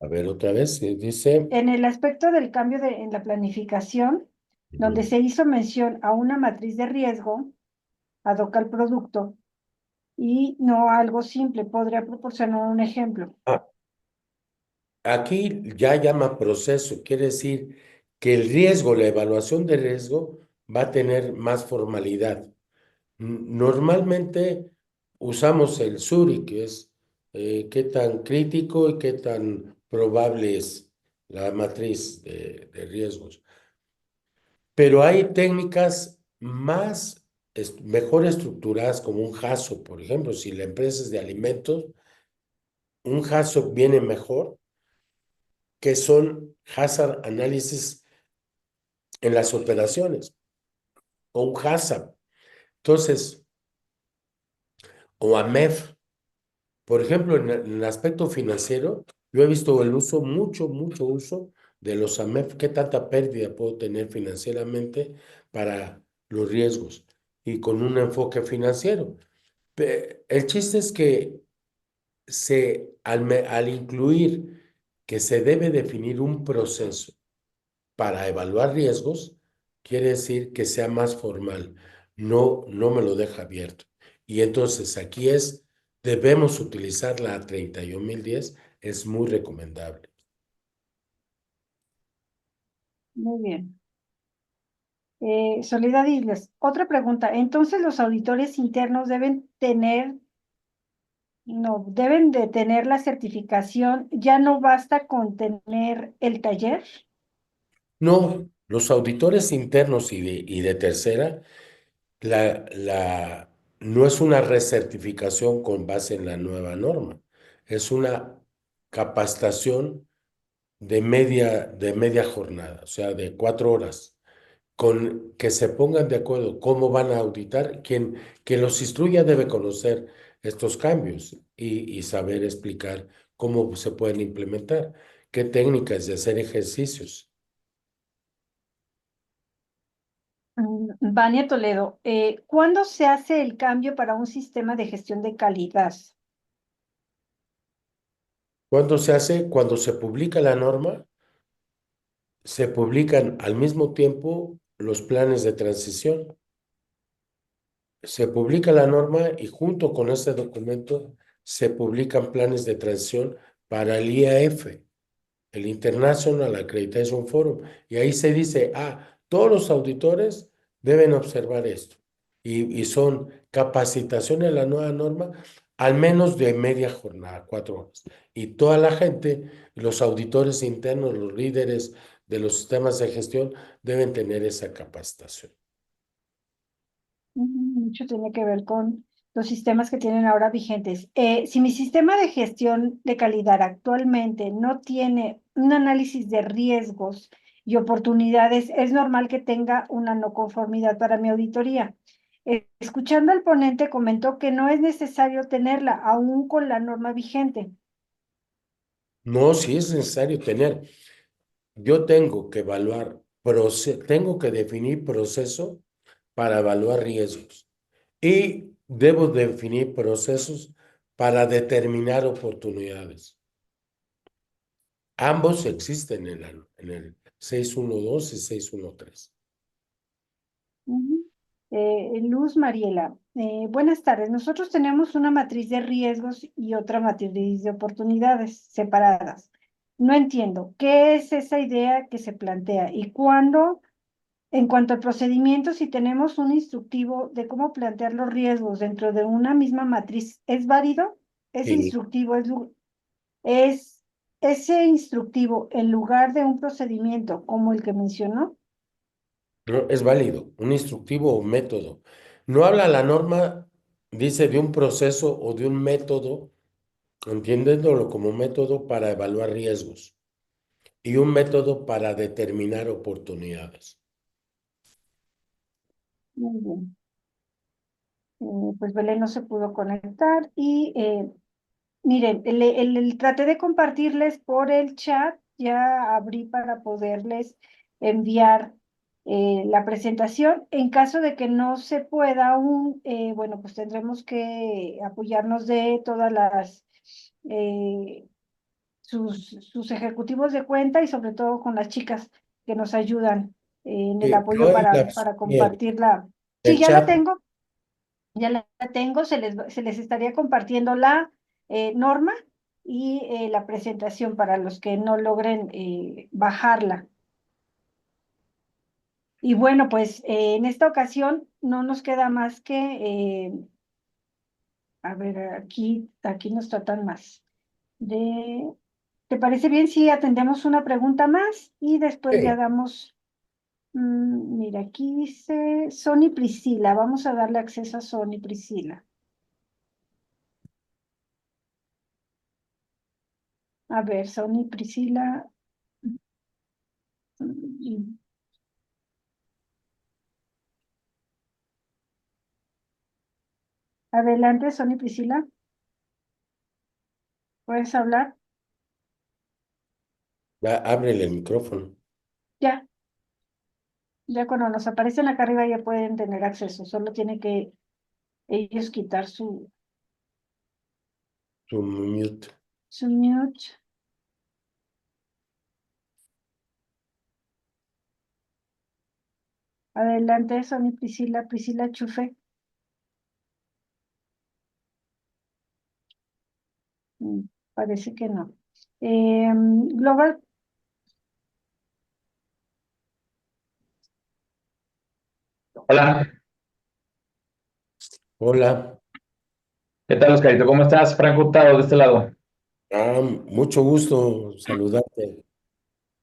A ver, otra vez, dice. En el aspecto del cambio en la planificación, donde Ujú. se hizo mención a una matriz de riesgo, adoca el producto y no algo simple. ¿Podría proporcionar un ejemplo? Ah, aquí ya llama proceso, quiere decir que el riesgo, la evaluación de riesgo va a tener más formalidad. Normalmente usamos el SURI, que es qué tan crítico y qué tan probable es la matriz de riesgos. Pero hay técnicas mejor estructuradas como un HACCP, por ejemplo, si la empresa es de alimentos, un HACCP viene mejor, que son Hazard Analysis en las operaciones, o un HACCP. Entonces, o AMEF. Por ejemplo, en el aspecto financiero, yo he visto el uso, mucho uso de los AMEF. ¿Qué tanta pérdida puedo tener financieramente para los riesgos? Y con un enfoque financiero. El chiste es que al incluir que se debe definir un proceso para evaluar riesgos, quiere decir que sea más formal. No me lo deja abierto. Y entonces aquí debemos utilizar la 31010, es muy recomendable. Muy bien. Soledad Islas, otra pregunta. Entonces, los auditores internos deben de tener la certificación, ya no basta con tener el taller. No, los auditores internos y de tercera, no es una recertificación con base en la nueva norma, es una capacitación de media jornada, o sea, de 4 horas, con que se pongan de acuerdo cómo van a auditar. Quien los instruya debe conocer estos cambios y saber explicar cómo se pueden implementar, qué técnicas de hacer ejercicios. Vania Toledo, ¿cuándo se hace el cambio para un sistema de gestión de calidad? ¿Cuándo se hace? Cuando se publica la norma, se publican al mismo tiempo los planes de transición. Se publica la norma y junto con este documento se publican planes de transición para el IAF, el International Accreditation Forum. Y ahí se dice, todos los auditores deben observar esto. Y son capacitaciones en la nueva norma, al menos de media jornada, 4 horas. Y toda la gente, los auditores internos, los líderes de los sistemas de gestión, deben tener esa capacitación. Mucho tiene que ver con los sistemas que tienen ahora vigentes. Si mi sistema de gestión de calidad actualmente no tiene un análisis de riesgos y oportunidades, es normal que tenga una no conformidad para mi auditoría. Escuchando al ponente, comentó que no es necesario tenerla, aún con la norma vigente. No, sí es necesario tener. Yo tengo que tengo que definir proceso para evaluar riesgos y debo definir procesos para determinar oportunidades. Ambos existen en el 612 y 613. Ujú. Luz Mariela, buenas tardes. Nosotros tenemos una matriz de riesgos y otra matriz de oportunidades separadas. No entiendo, ¿qué es esa idea que se plantea? Y cuándo, en cuanto al procedimiento, si tenemos un instructivo de cómo plantear los riesgos dentro de una misma matriz, ¿es válido? ¿Es Sí, instructivo? ¿Es ese instructivo en lugar de un procedimiento como el que mencionó? no, es válido, un instructivo o método. No habla la norma, dice de un proceso o de un método, entiéndelo como método para evaluar riesgos y un método para determinar oportunidades. Muy bien. Pues Belén no se pudo conectar y miren, traté de compartirles por el chat, ya abrí para poderles enviar la presentación. En caso de que no se pueda aún, bueno, pues tendremos que apoyarnos de todas eh, sus ejecutivos de cuenta y sobre todo con las chicas que nos ayudan en el Yo apoyo en para compartirla. Sí, el ya la chat, tengo. Ya la tengo, se les estaría compartiendo la norma y la presentación para los que no logren bajarla. Y bueno, pues en esta ocasión no nos queda más que, a ver, aquí nos tratan más. ¿Te parece bien si atendemos una pregunta más y después ya sí, damos Mira, aquí dice Sony Priscila. Vamos a darle acceso a Sony Priscila. A ver, Sony Priscila. Mm, Adelante, Sony Priscila. ¿Puedes hablar? Ábrele el micrófono. Ya, ya cuando nos aparecen acá arriba ya pueden tener acceso. Solo tiene que ellos quitar Su mute. su mute. Adelante, Sony Priscila, Priscila Chufe. Mm, Parece que no. Global, Hola, Hola. ¿qué tal, Oscarito? ¿Cómo estás? Franco Hurtado, de este lado. Mucho gusto saludarte.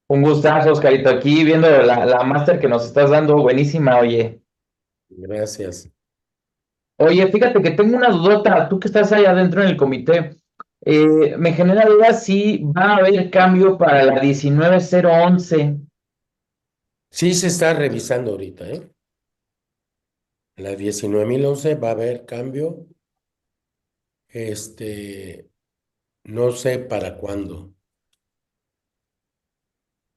Un gustazo, Oscarito, aquí viendo la máster que nos estás dando, buenísima, oye. Gracias. Oye, fíjate que tengo una dudota, tú que estás allá adentro en el comité, me genera duda si va a haber cambio para la 19011. Sí se está revisando ahorita, ¿eh? La 19.011 va a haber cambio. No sé para cuándo,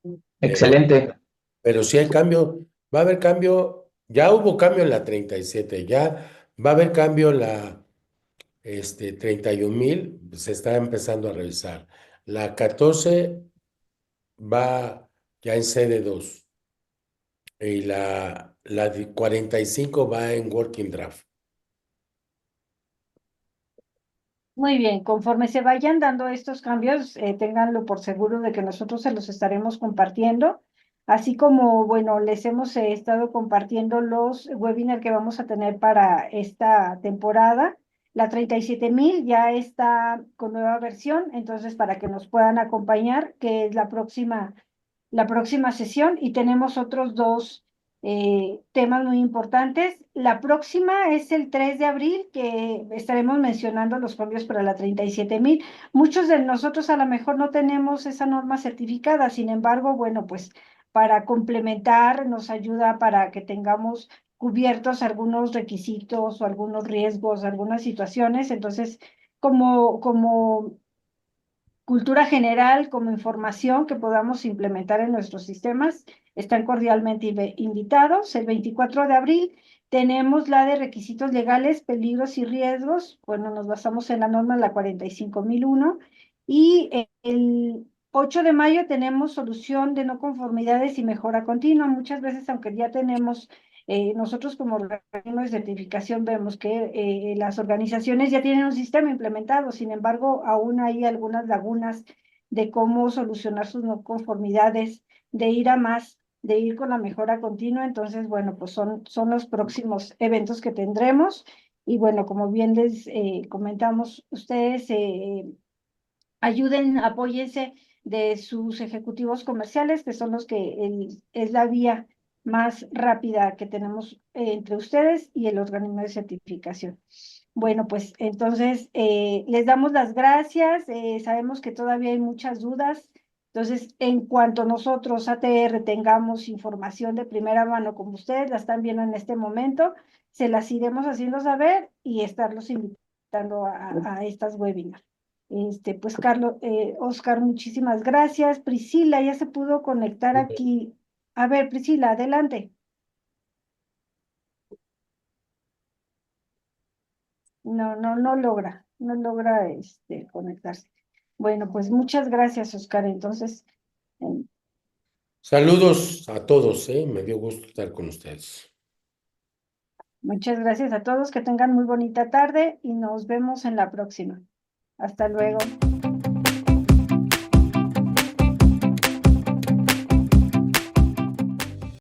pero, Excelente, pero sí hay cambio. Va a haber cambio. Ya hubo cambio en la 37. Ya va a haber cambio en la 31.000. Se está empezando a revisar. La 14 va ya en CD2 y la de 45 va en Working Draft. muy bien. Conforme se vayan dando estos cambios, ténganlo por seguro de que nosotros se los estaremos compartiendo. Así como, bueno, les hemos estado compartiendo los webinars que vamos a tener para esta temporada. La 37.000 ya está con nueva versión, entonces para que nos puedan acompañar, que es la próxima sesión, y tenemos otros dos temas muy importantes. La próxima es el 3 de abril, que estaremos mencionando los cambios para la 37.000. Muchos de nosotros a lo mejor no tenemos esa norma certificada, sin embargo, bueno, pues para complementar nos ayuda para que tengamos cubiertos algunos requisitos o algunos riesgos, algunas situaciones. Entonces, como cultura general, como información que podamos implementar en nuestros sistemas, están cordialmente invitados. El 24 de abril tenemos la de requisitos legales, peligros y riesgos. Bueno, nos basamos en la norma, la 45.001. Y el 8 de mayo tenemos solución de no conformidades y mejora continua. Muchas veces, aunque ya tenemos nosotros como organismo de certificación vemos que las organizaciones ya tienen un sistema implementado, sin embargo, aún hay algunas lagunas de cómo solucionar sus no conformidades, de ir a más, de ir con la mejora continua. Entonces, bueno, pues son los próximos eventos que tendremos. Y bueno, como bien les comentamos, ustedes ayuden, apóyense de sus ejecutivos comerciales, que son los que es la vía más rápida que tenemos entre ustedes y el organismo de certificación. Bueno, pues entonces les damos las gracias. Sabemos que todavía hay muchas dudas. Entonces, en cuanto nosotros, ATR, tengamos información de primera mano, como ustedes la están viendo en este momento, se las iremos haciendo saber y estarlos invitando a estas webinars. Pues Carlos, Oscar, muchísimas gracias. Priscila ya se pudo conectar aquí. A ver, Priscila, adelante. No logra conectarse. Bueno, pues muchas gracias, Oscar. Entonces, eh, Saludos a todos, ¿eh? Me dio gusto estar con ustedes. muchas gracias a todos. Que tengan muy bonita tarde y nos vemos en la próxima. Hasta luego.